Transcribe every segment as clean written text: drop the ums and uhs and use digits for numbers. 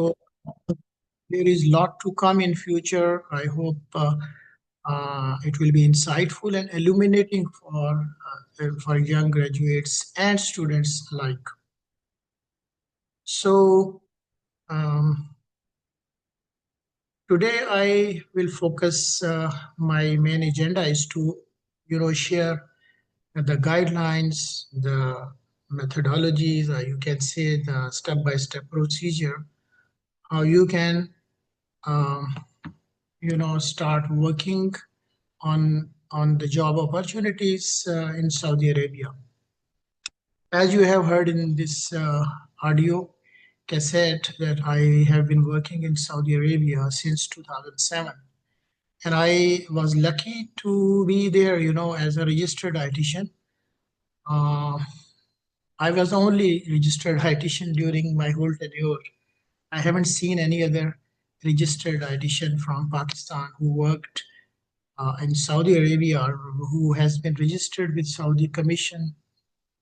So there is a lot to come in future. I hope it will be insightful and illuminating for young graduates and students alike. So um, today I will focus. My main agenda is to, share the guidelines, the methodologies, or you can say the step-by-step procedure, how you can, um, start working on the job opportunities in Saudi Arabia. As you have heard in this audio cassette, that I have been working in Saudi Arabia since 2007. And I was lucky to be there, as a registered dietitian. Uh, I was the only registered dietitian during my whole tenure. I haven't seen any other registered dietitian from Pakistan who worked in Saudi Arabia or who has been registered with Saudi Commission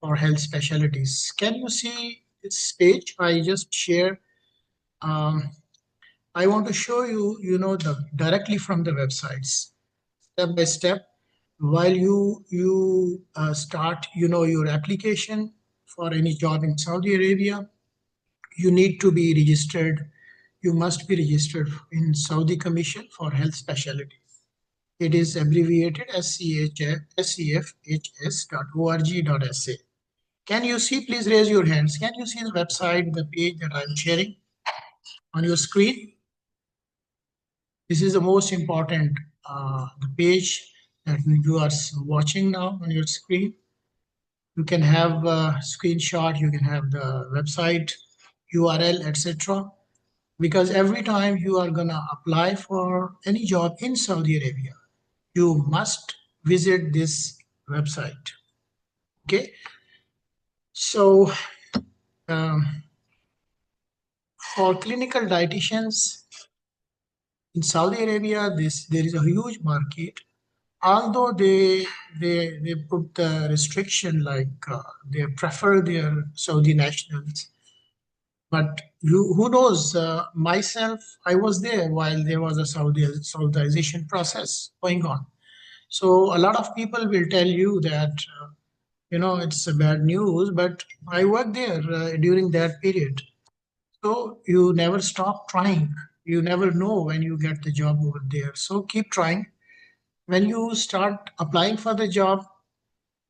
for Health Specialties. Can you see this page I just shared? Um, I want to show you, the directly from the websites, step by step. While you start, your application for any job in Saudi Arabia, you need to be registered. You must be registered in Saudi Commission for Health Specialties. It is abbreviated as scfhs.org.sa. Can you see? Please raise your hands. Can you see the website, the page that I'm sharing on your screen? This is the most important the page that you are watching now on your screen. You can have a screenshot, you can have the website, URL, etc. Because every time you are gonna apply for any job in Saudi Arabia, you must visit this website. Okay, so for clinical dietitians in Saudi Arabia, there is a huge market. Although they put the restriction like they prefer their Saudi nationals, but who knows? Myself, I was there while there was a Saudization process going on. So a lot of people will tell you that it's a bad news, but I worked there during that period. So you never stop trying. You never know when you get the job over there. So keep trying. When you start applying for the job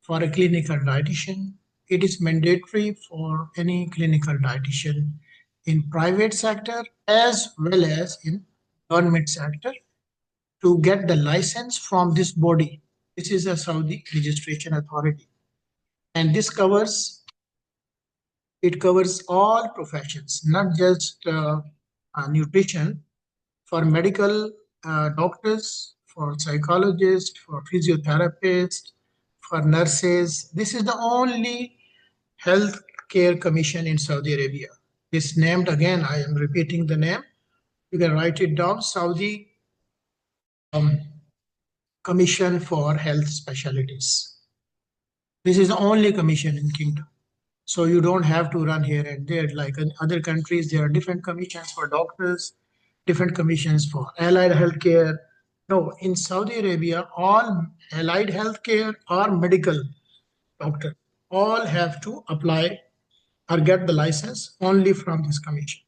for a clinical dietitian, it is mandatory for any clinical dietitian in private sector as well as in government sector to get the license from this body. This is a Saudi registration authority, and it covers all professions, not just nutrition, for medical doctors, for psychologists, for physiotherapists, for nurses. This is the only health care commission in Saudi Arabia. It's named again, I am repeating the name. You can write it down, Saudi Commission for Health Specialties. This is the only commission in Kingdom. So you don't have to run here and there. Like in other countries, there are different commissions for doctors, different commissions for allied healthcare. No, in Saudi Arabia, all allied healthcare or medical doctor all have to apply or get the license only from this commission.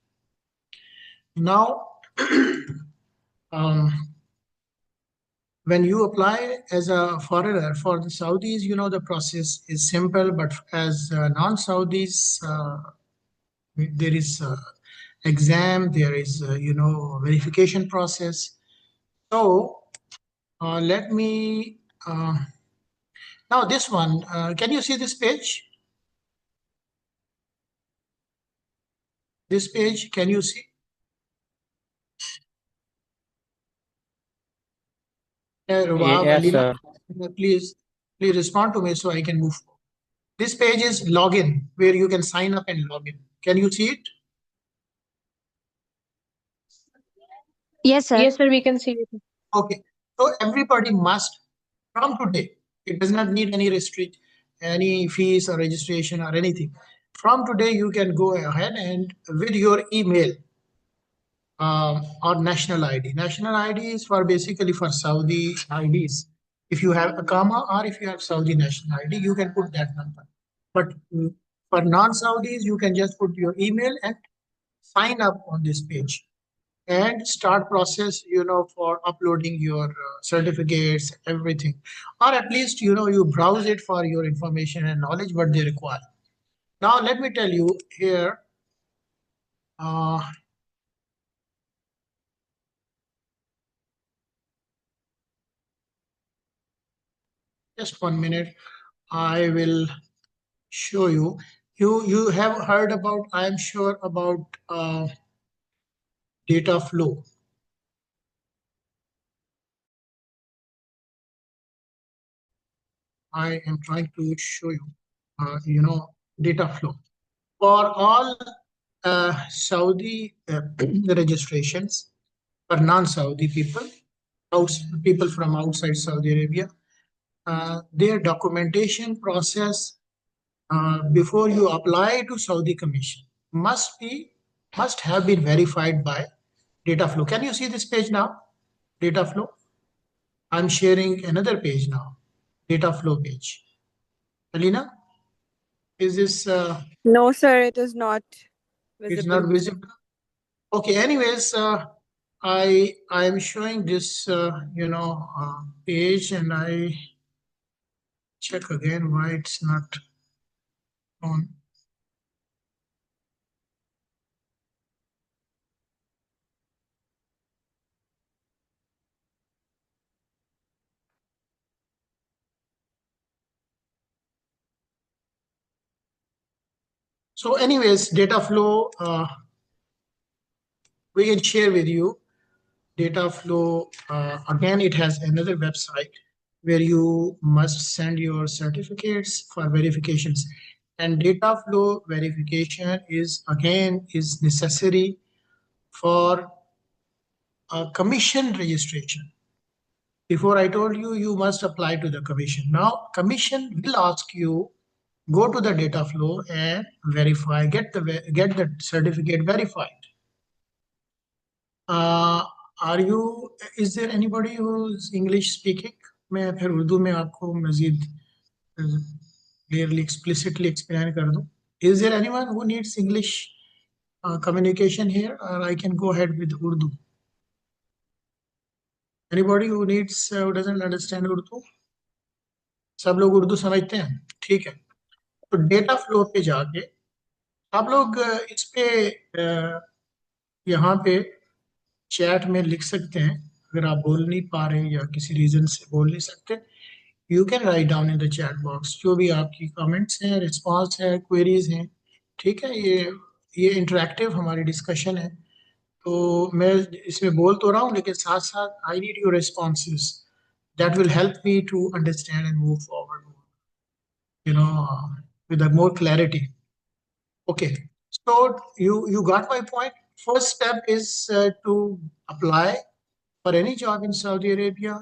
Now, when you apply as a foreigner for the Saudis, the process is simple, but as non-Saudis, there is exam, there is, verification process. So let me, now this one, can you see this page? This page, can you see? Rawab, Yes, Alina, sir. please respond to me so I can move forward. This page is login, where you can sign up and log in. Can you see it? Yes, sir. Yes, sir, we can see it. Okay. So everybody must, from today, it does not need any restrict, any fees or registration or anything. From today, you can go ahead and with your email, or national ID. National ID is for basically for Saudi IDs. If you have Akama or if you have Saudi national ID, you can put that number. But for non-Saudis, you can just put your email and sign up on this page and start process, for uploading your certificates, everything. Or at least, you browse it for your information and knowledge what they require. Now, let me tell you here, uh, just 1 minute. I will show you. You have heard about, I am sure, about data flow. I am trying to show you, data flow for all Saudi registrations for non-Saudi people, people from outside Saudi Arabia. Their documentation process before you apply to Saudi Commission must have been verified by data flow. Can you see this page now? Data flow. I'm sharing another page now. Data flow page. Alina, is this No, sir, it is not it's not visible. visible? Okay. Anyways, I am showing this page, and I check again why it's not on. So, anyways, data flow. We can share with you data flow. Again, it has another website where you must send your certificates for verifications. And data flow verification is necessary for a commission registration. Before I told you, you must apply to the commission. Now, commission will ask you, go to the data flow and verify, get the certificate verified. Are you is there anybody who is English speaking? मैं फिर उर्दू में आपको मजीद clearly explicitly explain कर दूं. Is there anyone who needs English communication here, or I can go ahead with Urdu? Anybody who needs who doesn't understand Urdu? सब लोग उर्दू समझते हैं, ठीक है. तो डेटा फ्लो पे जाके आप लोग इस पे यहाँ पे चैट में लिख सकते हैं. अगर आप बोल नहीं पा रहे हैं या किसी रीजन से बोल नहीं सकते, you can write down in the chat box जो भी आपकी कमेंट्स हैं, रिस्पॉन्स है, क्वेरीज हैं. ठीक है, ये इंटरेक्टिव हमारी डिस्कशन है. तो मैं इसमें बोल तो रहा हूँ, लेकिन साथ साथ I need your responses that will help me to understand and move forward, you know with a more clarity. Okay, so you got my point. First step is to apply for any job in Saudi Arabia.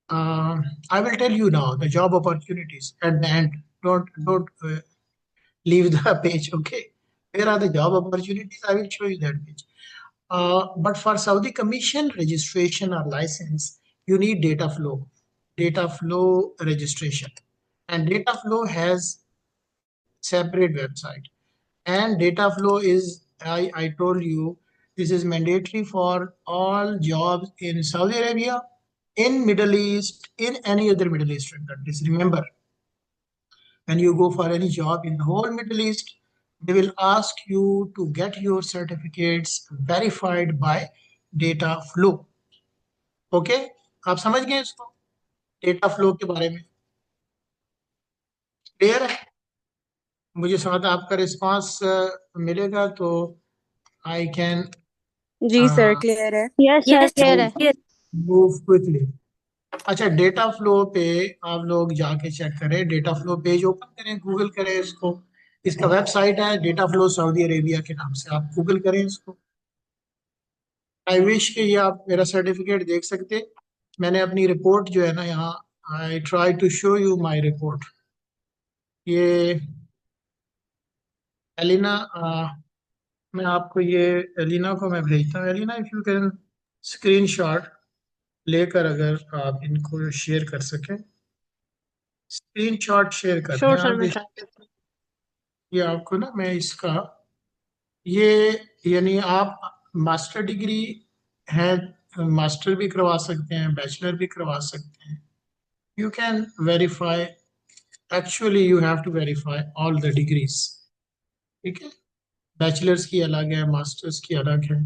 I will tell you now the job opportunities at the end. Don't leave the page. Okay, where are the job opportunities? I will show you that page. But for Saudi Commission registration or license, you need data flow registration, and data flow has separate website. And data flow is, I told you, this is mandatory for all jobs in Saudi Arabia, in Middle East, in any other Middle Eastern countries. Remember, when you go for any job in the whole Middle East, they will ask you to get your certificates verified by data flow. Okay, आप समझ गए इसको, data flow के बारे में clear है? मुझे साथ आपका रिस्पांस मिलेगा तो आई कैन जी सर, क्लियर है. Yes, sir, clear है. Move quickly. अच्छा, डेटा फ्लो पे आप लोग जाके चेक करें. डेटा फ्लो पेज ओपन करें, गूगल करें इसको. इसका वेबसाइट है डेटा फ्लो सऊदी अरेबिया के नाम से, आप गूगल करें इसको. आई विश कि ये आप मेरा सर्टिफिकेट देख सकते. मैंने अपनी रिपोर्ट जो है ना यहाँ, I try to show you my report. ये एलिना मैं आपको ये एलिना को मैं भेजता हूँ। Elina, if you can screenshot लेकर अगर आप इनको शेयर कर सकें, स्क्रीनशॉट शेयर कर दें श्योर सर, आप मैं ट्राई करती हूँ। ये आपको ना मैं इसका ये यानी आप मास्टर डिग्री है, मास्टर भी करवा सकते हैं, बैचलर भी करवा सकते हैं। You can verify, actually you have to verify all the degrees. ठीक है, बैचलर्स की अलग है, मास्टर्स की अलग है।